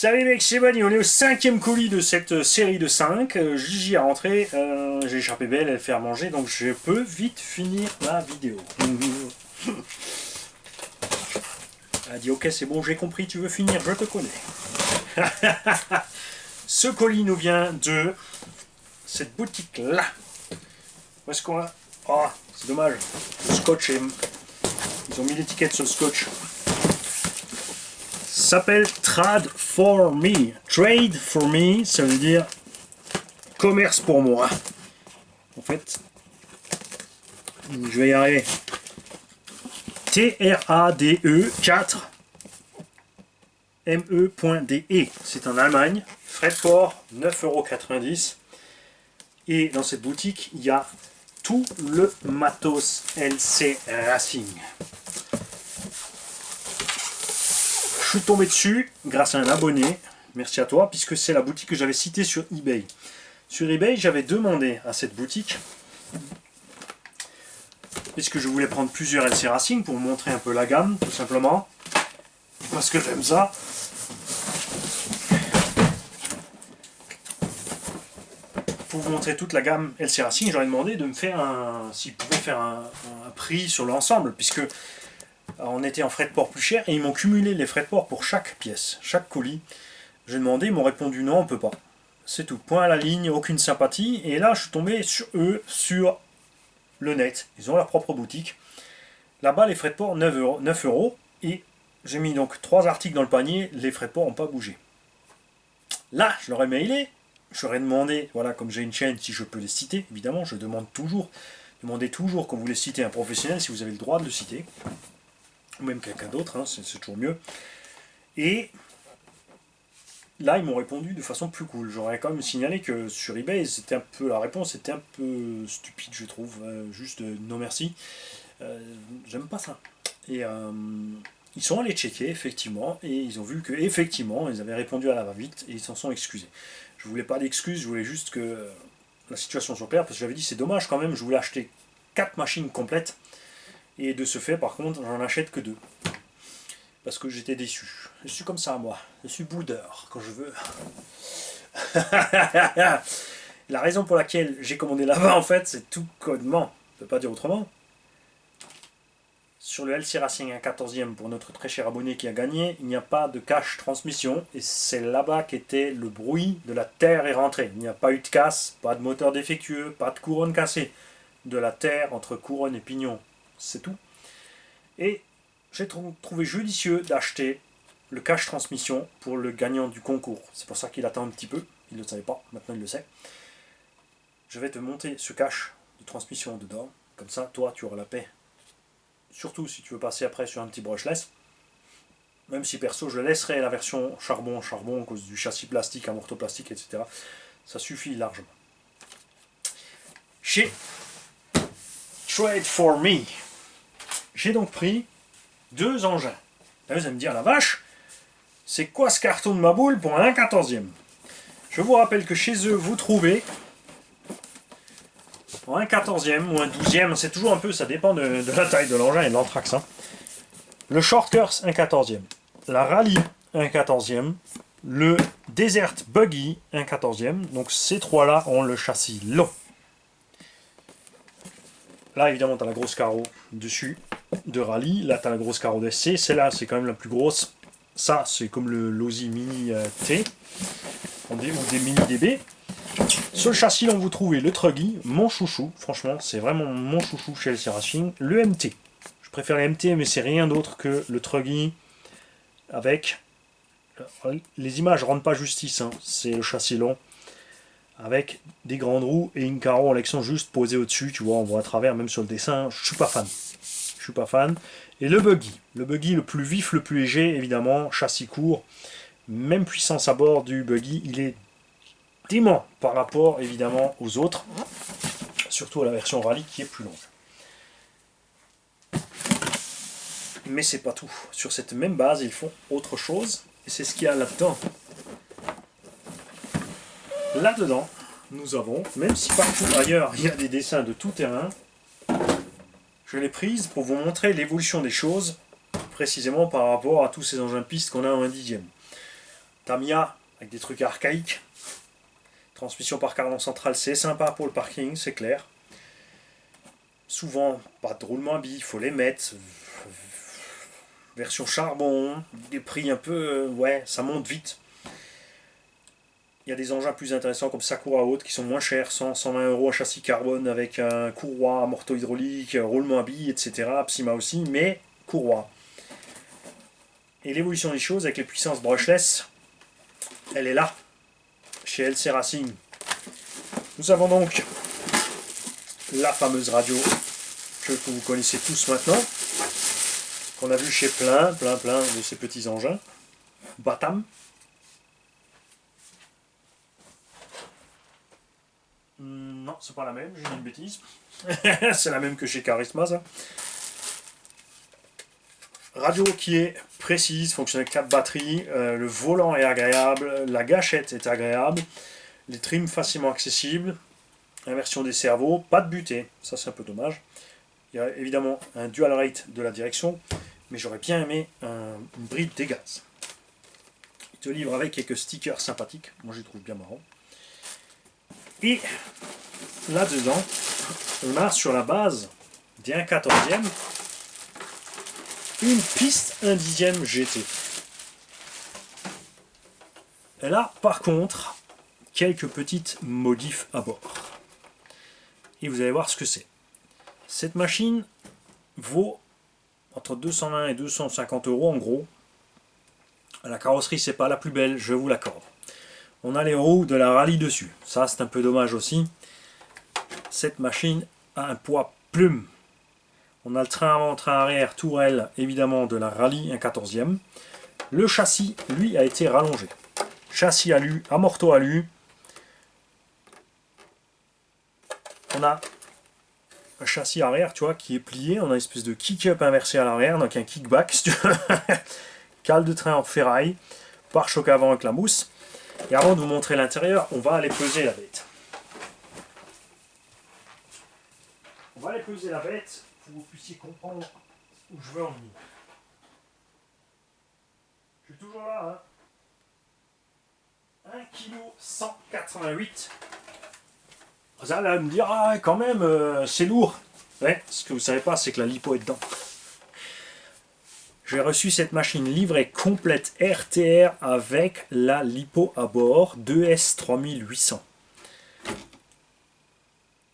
Salut mec, c'est Bunny, on est au 5e colis de cette série de 5. Gigi est rentré, j'ai échappé belle, elle fait à manger, donc je peux vite finir ma vidéo. Elle a dit ok c'est bon, j'ai compris, tu veux finir, je te connais. Ce colis nous vient de cette boutique là. Où est-ce qu'on a? Oh, c'est dommage, le scotch est... Ils ont mis l'étiquette sur le scotch. S'appelle Trade for Me. Trade for Me, ça veut dire commerce pour moi. En fait, je vais y arriver. T-R-A-D-E 4 M-E.de. C'est en Allemagne. Frais de port 9,90 €. Et dans cette boutique, il y a tout le matos LC Racing. Je suis tombé dessus grâce à un abonné, merci à toi, puisque c'est la boutique que j'avais citée sur eBay. Sur eBay, j'avais demandé à cette boutique, puisque je voulais prendre plusieurs LC Racing pour montrer un peu la gamme, tout simplement, parce que j'aime ça. Pour vous montrer toute la gamme LC Racing, j'aurais demandé de me faire s'ils pouvaient faire un prix sur l'ensemble, puisque on était en frais de port plus cher et ils m'ont cumulé les frais de port pour chaque pièce, chaque colis. J'ai demandé, ils m'ont répondu non, on peut pas. C'est tout, point à la ligne, aucune sympathie. Et là, je suis tombé sur eux, sur le net. Ils ont leur propre boutique. Là-bas, les frais de port 9 €. Et j'ai mis donc 3 articles dans le panier, les frais de port n'ont pas bougé. Là, je leur ai mailé, je leur ai demandé, voilà, comme j'ai une chaîne, si je peux les citer, évidemment, je demande toujours. Demandez toujours quand vous voulez citer un professionnel, si vous avez le droit de le citer. Ou même quelqu'un d'autre, hein, c'est toujours mieux. Et là, ils m'ont répondu de façon plus cool. J'aurais quand même signalé que sur eBay, c'était un peu la réponse était un peu stupide, je trouve. Juste non merci. J'aime pas ça. Et ils sont allés checker, effectivement, et ils ont vu que effectivement, ils avaient répondu à la va-vite et ils s'en sont excusés. Je voulais pas d'excuses, je voulais juste que la situation soit claire, parce que j'avais dit c'est dommage quand même, je voulais acheter 4 machines complètes. Et de ce fait, par contre, j'en achète que 2. Parce que j'étais déçu. Je suis comme ça, moi. Je suis boudeur, quand je veux. La raison pour laquelle j'ai commandé là-bas, en fait, c'est tout connement. Je ne peux pas dire autrement. Sur le LC Racing 1/14e, pour notre très cher abonné qui a gagné, il n'y a pas de cache transmission. Et c'est là-bas qu'était le bruit de la terre est rentré. Il n'y a pas eu de casse, pas de moteur défectueux, pas de couronne cassée. De la terre entre couronne et pignon. C'est tout. Et j'ai trouvé judicieux d'acheter le cache transmission pour le gagnant du concours. C'est pour ça qu'il attend un petit peu. Il ne le savait pas, maintenant il le sait. Je vais te monter ce cache de transmission dedans. Comme ça, toi, tu auras la paix. Surtout si tu veux passer après sur un petit brushless. Même si perso, je laisserai la version charbon à cause du châssis plastique, amorto plastique, etc. Ça suffit largement. Chez Trade for Me, j'ai donc pris 2 engins. Là, vous allez me dire, la vache, c'est quoi ce carton de ma boule pour un 1/14e? Je vous rappelle que chez eux, vous trouvez en 1/14e ou un 12e, c'est toujours un peu, ça dépend de la taille de l'engin et de l'anthrax. Hein. Le Short Course 1/14e, la Rally 1/14e, le Desert Buggy 1/14e. Donc ces trois-là ont le châssis long. Là, évidemment, tu as la grosse carreau dessus de Rally. Là, tu as la grosse carreau d'SC. Celle-là, c'est quand même la plus grosse. Ça, c'est comme le Losi Mini T ou des Mini DB. Sur le châssis, long, vous trouvez le Truggy, mon chouchou. Franchement, c'est vraiment mon chouchou chez LC Racing. Le MT. Je préfère le MT, mais c'est rien d'autre que le Truggy avec... Les images ne rendent pas justice. Hein. C'est le châssis long. Avec des grandes roues et une carreau en lection juste posée au-dessus, tu vois, on voit à travers, même sur le dessin, je suis pas fan. Je suis pas fan. Et le buggy le plus vif, le plus léger, évidemment, châssis court, même puissance à bord du buggy, il est dément par rapport, évidemment, aux autres, surtout à la version rallye qui est plus longue. Mais c'est pas tout. Sur cette même base, ils font autre chose, et c'est ce qu'il y a là-dedans. Là-dedans, nous avons, même si partout ailleurs il y a des dessins de tout terrain, je l'ai prise pour vous montrer l'évolution des choses, précisément par rapport à tous ces engins de piste qu'on a en 1/10e. Tamiya avec des trucs archaïques. Transmission par cardan central, c'est sympa pour le parking, c'est clair. Souvent, pas de roulement à billes, il faut les mettre. Version charbon, des prix un peu... ouais, ça monte vite. Il y a des engins plus intéressants comme Sakura Haute qui sont moins chers, 100-120 euros, un châssis carbone avec un courroie, un morteau hydraulique, roulement à billes, etc. Psyma aussi, mais courroie. Et l'évolution des choses avec les puissances brushless, elle est là, chez LC Racing. Nous avons donc la fameuse radio que vous connaissez tous maintenant, qu'on a vu chez plein de ces petits engins. Batam. Non, c'est pas la même, j'ai dit une bêtise. C'est la même que chez Charisma, ça. Radio qui est précise, fonctionne avec 4 batteries, le volant est agréable, la gâchette est agréable, les trims facilement accessibles, inversion des cerveaux, pas de butée, ça c'est un peu dommage. Il y a évidemment un dual rate de la direction, mais j'aurais bien aimé une bride des gaz. Il te livre avec quelques stickers sympathiques, moi je les trouve bien marrants. Et là-dedans, on a sur la base des 1/14e une piste 1/10 GT. Elle a par contre quelques petites modifs à bord. Et vous allez voir ce que c'est. Cette machine vaut entre 220 et 250 euros en gros. La carrosserie c'est pas la plus belle, je vous l'accorde. On a les roues de la rallye dessus. Ça, c'est un peu dommage aussi. Cette machine a un poids plume. On a le train avant, train arrière, tourelle, évidemment, de la rallye 1/14e. Le châssis, lui, a été rallongé. Châssis alu, amorto alu. On a un châssis arrière, tu vois, qui est plié. On a une espèce de kick-up inversé à l'arrière, donc un kickback, si tu veux. Cale de train en ferraille. Pare-choc avant avec la mousse. Et avant de vous montrer l'intérieur, on va aller peser la bête. On va aller peser la bête pour que vous puissiez comprendre où je veux en venir. Je suis toujours là, hein. 1,188 kg. Vous allez me dire, ah quand même, c'est lourd. Ouais, ce que vous ne savez pas, c'est que la lipo est dedans. J'ai reçu cette machine livrée complète RTR avec la lipo à bord 2S 3800.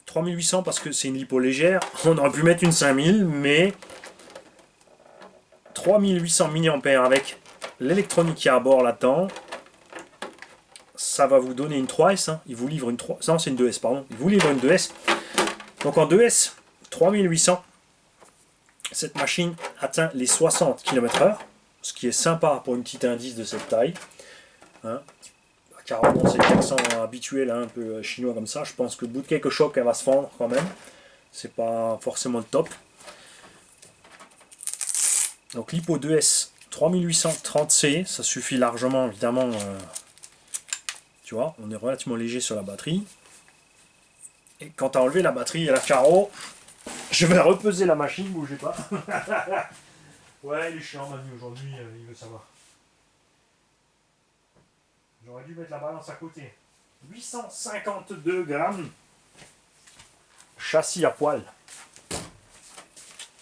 3800 parce que c'est une lipo légère. On aurait pu mettre une 5000, mais 3800 mAh avec l'électronique qui est à bord là-dedans. Ça va vous donner une 3S. Hein. Il vous livre une 3... Non, c'est une 2S, pardon. Il vous livre une 2S. Donc en 2S, 3800. Cette machine atteint les 60 km/h, ce qui est sympa pour une petite indice de cette taille. Hein. Carrément, c'est l'accent habituel, hein, un peu chinois comme ça. Je pense que au bout de quelques chocs, elle va se fendre quand même. C'est pas forcément le top. Donc l'Hippo 2S 3830C, ça suffit largement, évidemment. Tu vois, on est relativement léger sur la batterie. Et quand tu as enlevé la batterie et la carreau, je vais repeser la machine, bougez pas. Ouais, il est chiant, Manu, aujourd'hui, il veut savoir. J'aurais dû mettre la balance à côté. 852 grammes. Châssis à poil.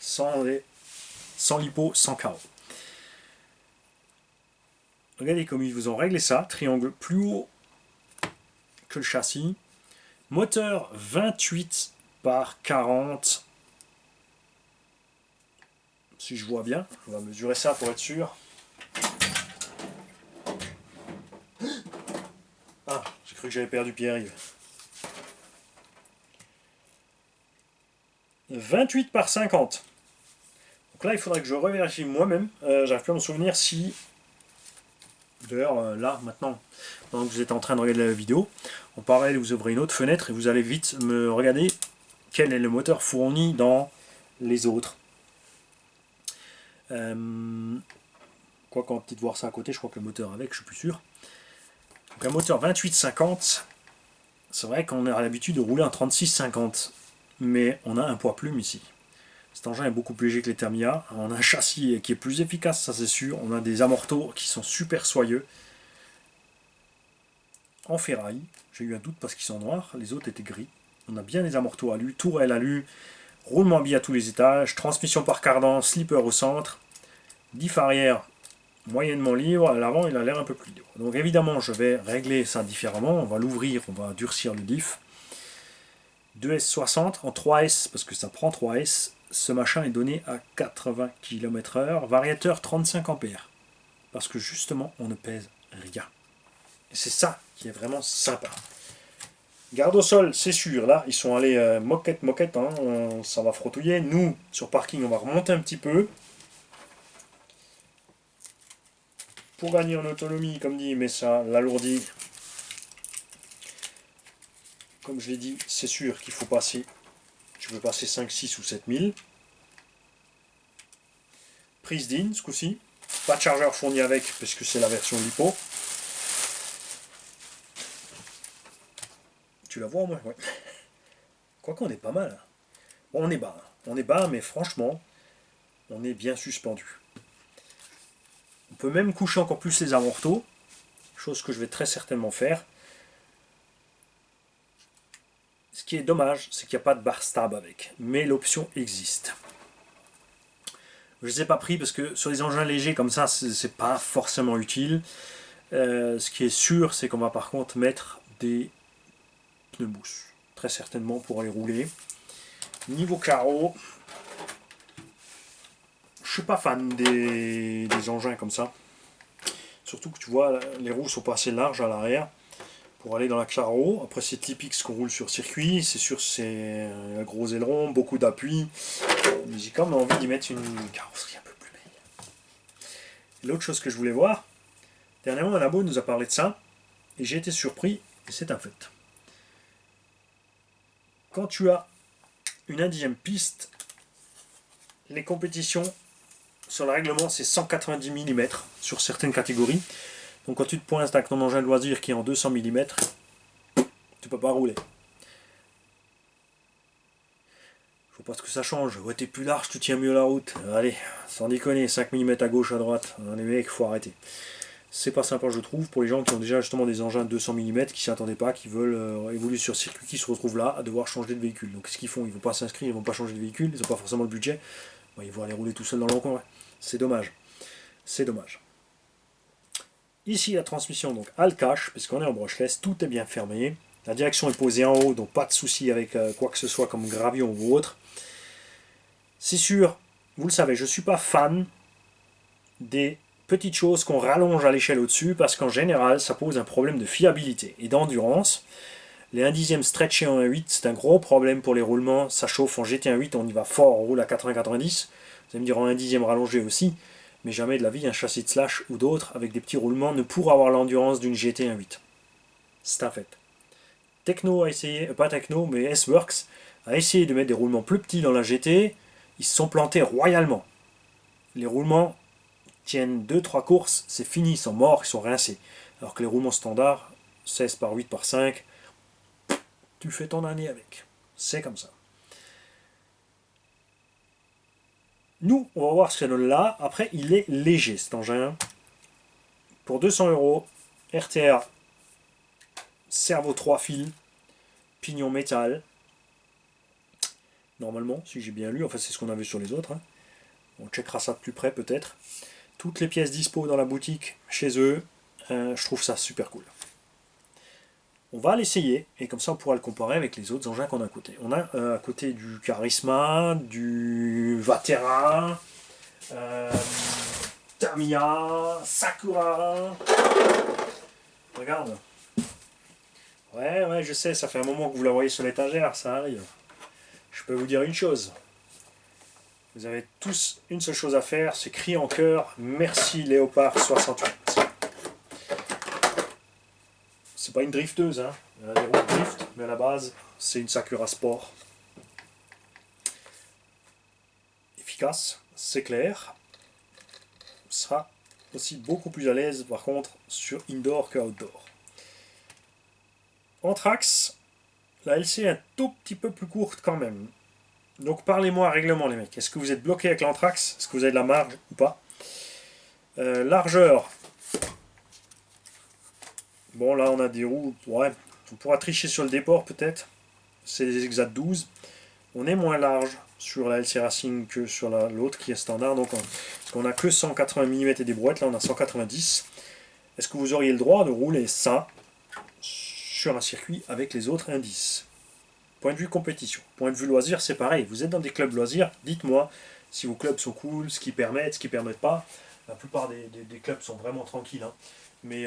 Sans lipo, sans carreau. Regardez comme ils vous ont réglé ça. Triangle plus haut que le châssis. Moteur 28 par 40. Si je vois bien, on va mesurer ça pour être sûr. Ah, j'ai cru que j'avais perdu Pierre-Yves. 28 par 50. Donc là, il faudrait que je revérifie moi-même. J'arrive plus à me souvenir si... D'ailleurs, là, maintenant, pendant que vous êtes en train de regarder la vidéo, en parallèle, vous ouvrez une autre fenêtre et vous allez vite me regarder quel est le moteur fourni dans les autres. Quoi qu'on va peut-être voir ça à côté, je crois que le moteur avec, je suis plus sûr. Donc un moteur 28-50, c'est vrai qu'on a l'habitude de rouler en 36-50, mais on a un poids plume ici. Cet engin est beaucoup plus léger que les Tamiya, on a un châssis qui est plus efficace, ça c'est sûr, on a des amortos qui sont super soyeux, en ferraille. J'ai eu un doute parce qu'ils sont noirs, les autres étaient gris. On a bien les amortos alu, tourelle alu, roulement à billes à tous les étages, transmission par cardan, slipper au centre, diff arrière moyennement libre, à l'avant il a l'air un peu plus libre. Donc évidemment je vais régler ça différemment, on va l'ouvrir, on va durcir le diff. 2S60 en 3S, parce que ça prend 3S, ce machin est donné à 80 km/h, variateur 35 ampères, parce que justement on ne pèse rien. Et c'est ça qui est vraiment sympa. Garde au sol, c'est sûr, là ils sont allés moquette, hein, ça va frottouiller. Nous, sur parking, on va remonter un petit peu. Pour gagner en autonomie, comme dit, mais ça l'alourdit. Comme je l'ai dit, c'est sûr qu'il faut passer, tu peux passer 5, 6 ou 7000. Prise DIN, ce coup-ci. Pas de chargeur fourni avec, parce que c'est la version LiPo. Tu la vois au moins? Ouais. Quoique on est pas mal. Bon, on est bas, mais franchement, on est bien suspendu. On peut même coucher encore plus les amortos, chose que je vais très certainement faire. Ce qui est dommage, c'est qu'il n'y a pas de bar stab avec, mais l'option existe. Je ne les ai pas pris parce que sur les engins légers comme ça, c'est pas forcément utile. Ce qui est sûr, c'est qu'on va par contre mettre des pneus mousse, très certainement pour les rouler. Niveau carreau, je suis pas fan des engins comme ça. Surtout que tu vois, les roues sont pas assez larges à l'arrière pour aller dans la carreau. Après c'est typique ce qu'on roule sur circuit, c'est sûr c'est un gros aileron, beaucoup d'appui. Mais j'ai quand même envie d'y mettre une carrosserie un peu plus belle. L'autre chose que je voulais voir, dernièrement un abo nous a parlé de ça, et j'ai été surpris, et c'est un fait. Quand tu as une 1/10 piste, les compétitions sur le règlement c'est 190 mm sur certaines catégories. Donc quand tu te pointes avec ton engin de loisir qui est en 200 mm, tu peux pas rouler. Faut pas que ça change. Ouais, t'es plus large, tu tiens mieux la route. Allez, sans déconner, 5 mm à gauche, à droite. Les mecs, faut arrêter. C'est pas sympa, je trouve, pour les gens qui ont déjà justement des engins de 200 mm, qui s'y attendaient pas, qui veulent évoluer sur circuit, qui se retrouvent là à devoir changer de véhicule. Donc qu'est-ce qu'ils font? Ils vont pas s'inscrire, ils vont pas changer de véhicule, ils ont pas forcément le budget. Bon, ils vont aller rouler tout seul dans leur coin. Ouais. C'est dommage. C'est dommage. Ici la transmission donc à le cache, puisqu'on est en brushless, tout est bien fermé. La direction est posée en haut, donc pas de souci avec quoi que ce soit comme gravion ou autre. C'est sûr, vous le savez, je ne suis pas fan des petites choses qu'on rallonge à l'échelle au-dessus, parce qu'en général ça pose un problème de fiabilité et d'endurance. Les 1/10 stretchés en 1.8, c'est un gros problème pour les roulements. Ça chauffe en GT 1.8, on y va fort, on roule à 80-90. Vous allez me dire en 1/10 rallongé aussi. Mais jamais de la vie un châssis de slash ou d'autres avec des petits roulements ne pourra avoir l'endurance d'une GT 1.8. C'est un fait. Techno a essayé, pas Techno, mais S-Works a essayé de mettre des roulements plus petits dans la GT. Ils se sont plantés royalement. Les roulements tiennent 2-3 courses, c'est fini, ils sont morts, ils sont rincés. Alors que les roulements standards, 16 par 8 par 5, tu fais ton année avec. C'est comme ça. Nous, on va voir ce qu'elle donne là. Après, il est léger cet engin. Pour 200 €, RTR, cerveau 3 fils, pignon métal. Normalement, si j'ai bien lu, enfin c'est ce qu'on avait sur les autres. Hein. On checkera ça de plus près peut-être. Toutes les pièces dispo dans la boutique, chez eux. Je trouve ça super cool. On va l'essayer, et comme ça on pourra le comparer avec les autres engins qu'on a à côté. On a à côté du Charisma, du Vatera, Tamiya, Sakura. Regarde. Ouais, je sais, ça fait un moment que vous la voyez sur l'étagère, ça arrive. Je peux vous dire une chose. Vous avez tous une seule chose à faire, c'est crier en chœur, merci Léopard 68. C'est pas une drifteuse, hein. Elle a des roues de drift, mais à la base, c'est une Sakura Sport. Efficace, c'est clair. On sera aussi beaucoup plus à l'aise, par contre, sur indoor que outdoor. Anthrax, la LC est un tout petit peu plus courte quand même. Donc parlez-moi règlement, les mecs. Est-ce que vous êtes bloqué avec l'Anthrax? Est-ce que vous avez de la marge ou pas? Largeur. Bon, là, on a des roues. Ouais, on pourra tricher sur le déport peut-être. C'est des Exat 12. On est moins large sur la LC Racing que sur l'autre qui est standard. Donc, on n'a que 180 mm et des brouettes. Là, on a 190. Est-ce que vous auriez le droit de rouler ça sur un circuit avec les autres indices? Point de vue compétition. Point de vue loisir, c'est pareil. Vous êtes dans des clubs loisirs, dites-moi si vos clubs sont cool, ce qu'ils permettent, ce qu'ils ne permettent pas. La plupart des clubs sont vraiment tranquilles. Hein. Mais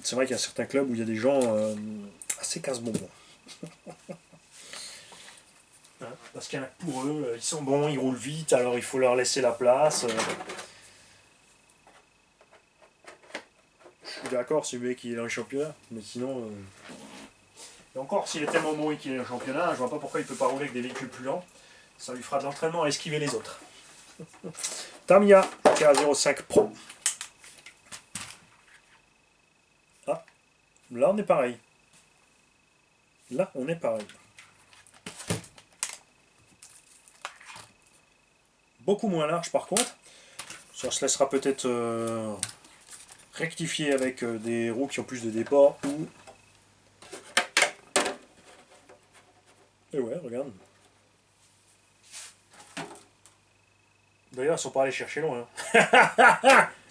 c'est vrai qu'il y a certains clubs où il y a des gens assez casse-bonbons. Hein, parce qu'il y en a pour eux, ils sont bons, ils roulent vite, alors il faut leur laisser la place. Je suis d'accord, c'est lui qui est dans le championnat, mais sinon... Et encore, s'il est tellement bon et qu'il est dans le championnat, je vois pas pourquoi il peut pas rouler avec des véhicules plus lents. Ça lui fera de l'entraînement à esquiver les autres. Tamiya K05 Pro. Ah, là on est pareil. Là on est pareil. Beaucoup moins large par contre. Ça se laissera peut-être rectifier avec des roues qui ont plus de déport ou... Et ouais, regarde. D'ailleurs, ils sont pas allés chercher loin.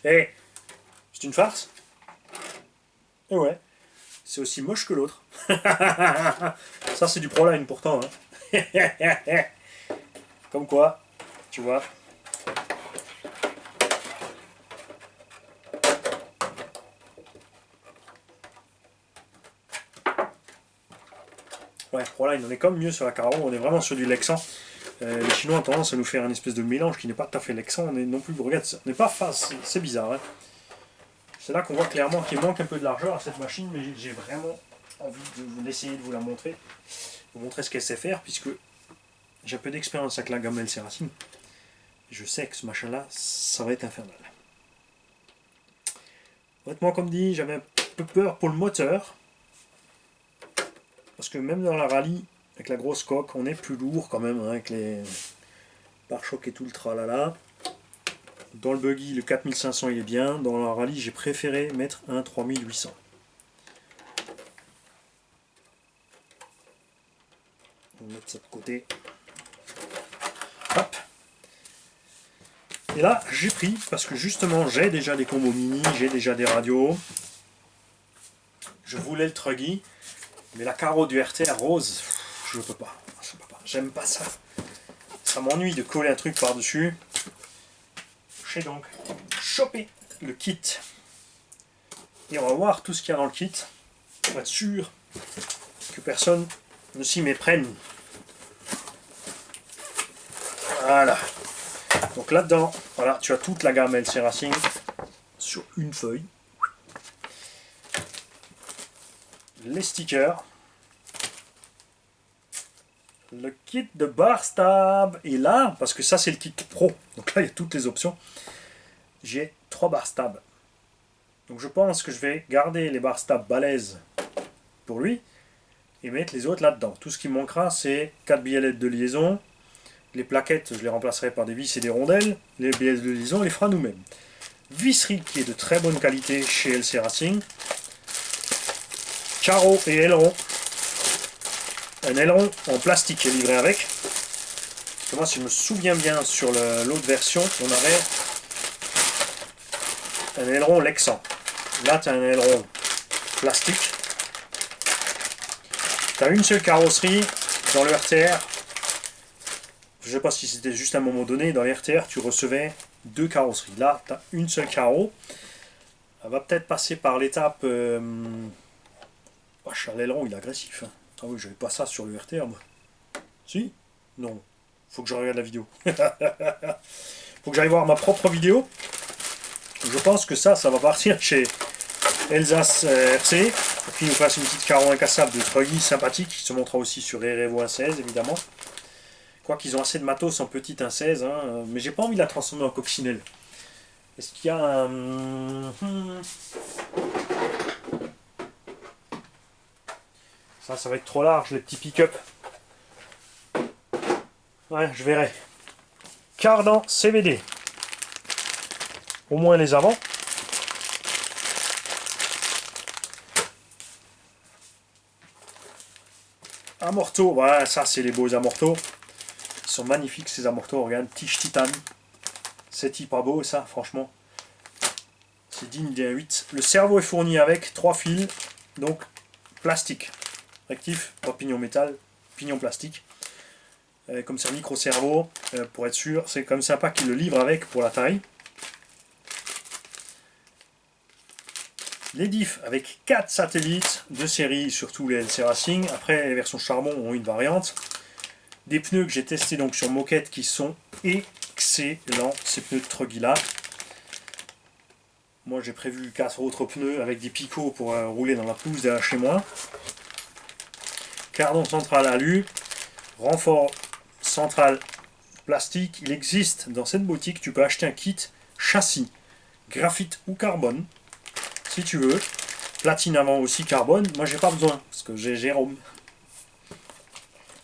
Eh, c'est une farce. Et ouais, c'est aussi moche que l'autre. Ça, c'est du Proline pourtant. Hein. Comme quoi, tu vois. Ouais, Proline, on est comme mieux sur la Caro, on est vraiment sur du Lexan. Les Chinois ont tendance à nous faire un espèce de mélange qui n'est pas tout à fait Lexan, on est non plus, regarde, on n'est pas face, c'est bizarre. Hein. C'est là qu'on voit clairement qu'il manque un peu de largeur à cette machine, mais j'ai vraiment envie d'essayer de vous la montrer, vous montrer ce qu'elle sait faire, puisque j'ai un peu d'expérience avec la gamme LC Racing. Je sais que ce machin-là, ça va être infernal. Honnêtement, comme dit, j'avais un peu peur pour le moteur, parce que même dans la rallye, avec la grosse coque, on est plus lourd quand même, hein, avec les pare-chocs et tout le tralala. Dans le buggy, le 4500 il est bien. Dans la rallye, j'ai préféré mettre un 3800. On va mettre ça de côté. Hop. Et là, j'ai pris, parce que justement, j'ai déjà des combos mini, j'ai déjà des radios. Je voulais le Truggy, mais la carreau du RTR rose, je peux pas. J'aime pas ça. Ça m'ennuie de coller un truc par-dessus. J'ai donc chopé le kit. Et on va voir tout ce qu'il y a dans le kit. Pour être sûr que personne ne s'y méprenne. Voilà. Donc là-dedans, voilà, tu as toute la gamme LC Racing sur une feuille. Les stickers. Le kit de bar stab. Et là, parce que ça c'est le kit pro, donc là il y a toutes les options. J'ai 3 bar stab. Donc je pense que je vais garder les bar stab balèzes pour lui et mettre les autres là-dedans. Tout ce qui manquera, c'est 4 billets de liaison. Les plaquettes, je les remplacerai par des vis et des rondelles. Les billets de liaison, on les fera nous-mêmes. Visserie qui est de très bonne qualité chez LC Racing. Carreaux et ailerons. Un aileron en plastique est livré avec. Parce que moi, si je me souviens bien, sur l'autre version, on avait un aileron Lexan. Là, tu as un aileron plastique. Tu as une seule carrosserie dans le RTR. Je ne sais pas si c'était juste à un moment donné. Dans les RTR, tu recevais 2 carrosseries. Là, tu as une seule carreau. Elle va peut-être passer par l'étape... l'aileron, il est agressif. Hein. Ah oui, j'avais pas ça sur le RTR, moi. Si? Non. Faut que je regarde la vidéo. Faut que j'aille voir ma propre vidéo. Je pense que ça va partir chez Elsace RC. Pour qu'il nous fasse une petite carreau incassable de Truggy sympathique. Qui se montrera aussi sur Erevo 1.16, évidemment. Quoi qu'ils ont assez de matos en petite 1.16. Hein, mais j'ai pas envie de la transformer en coccinelle. Est-ce qu'il y a un... Ça va être trop large, les petits pick-up. Ouais, je verrai. Cardan CVD. Au moins les avant. Amorto, voilà, ça c'est les beaux amortos. Ils sont magnifiques ces amortos, regarde, tige titane. C'est hyper beau ça, franchement. C'est digne d'un 8. Le cerveau est fourni avec 3 fils, donc plastique. Rectif, pas pignon métal, pignon plastique. Comme c'est un micro-cerveau, pour être sûr, c'est quand même sympa qu'ils le livrent avec pour la taille. Les diffs avec 4 satellites de série sur tous les LC Racing. Après, les versions charbon ont une variante. Des pneus que j'ai testés donc sur moquette qui sont excellents, ces pneus de Truggy là. Moi j'ai prévu 4 autres pneus avec des picots pour rouler dans la pelouse derrière chez moi. Cardon central alu, renfort central plastique. Il existe dans cette boutique, tu peux acheter un kit châssis, graphite ou carbone. Si tu veux, platine avant aussi carbone, moi j'ai pas besoin, parce que j'ai Jérôme.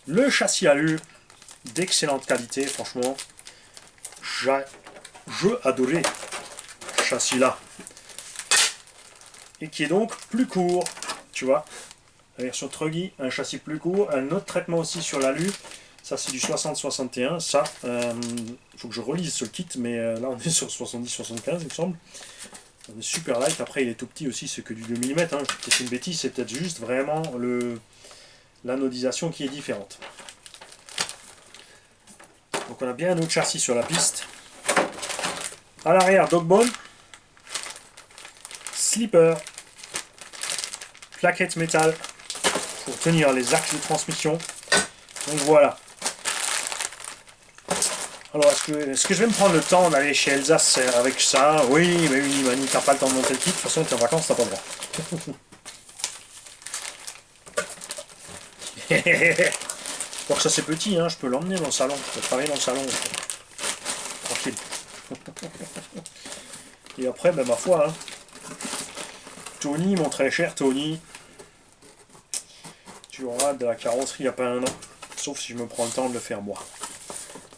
Le châssis alu, d'excellente qualité, franchement. Je adorais ce châssis là. Et qui est donc plus court, tu vois. La version Truggy, un châssis plus court, un autre traitement aussi sur l'alu. Ça c'est du 60-61, ça, faut que je relise ce kit, mais là on est sur 70-75 il me semble. On est super light, après il est tout petit aussi, c'est que du 2 mm, hein. C'est une bêtise, c'est peut-être juste vraiment l'anodisation qui est différente. Donc on a bien un autre châssis sur la piste. À l'arrière, Dogbone, slipper, plaquette métal pour tenir les axes de transmission. Donc voilà. Alors, est-ce que je vais me prendre le temps d'aller chez Alsace avec ça? Oui, mais oui, Mani, t'as pas le temps de monter le kit. De toute façon, t'es en vacances, t'as pas le droit. Pour que ça c'est petit, hein, je peux l'emmener dans le salon. Je peux travailler dans le salon. Tranquille. Et après, ben, ma foi, hein. Tony, mon très cher Tony, tu auras de la carrosserie il n'y a pas un an. Sauf si je me prends le temps de le faire moi.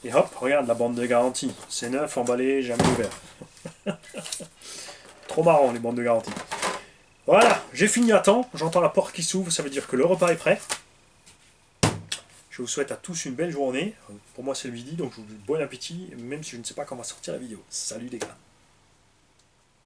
Et hop, regarde la bande de garantie. C'est neuf, emballé, jamais ouvert. Trop marrant les bandes de garantie. Voilà, j'ai fini à temps. J'entends la porte qui s'ouvre, ça veut dire que le repas est prêt. Je vous souhaite à tous une belle journée. Pour moi c'est le midi, donc je vous dis bon appétit, même si je ne sais pas quand va sortir la vidéo. Salut les gars.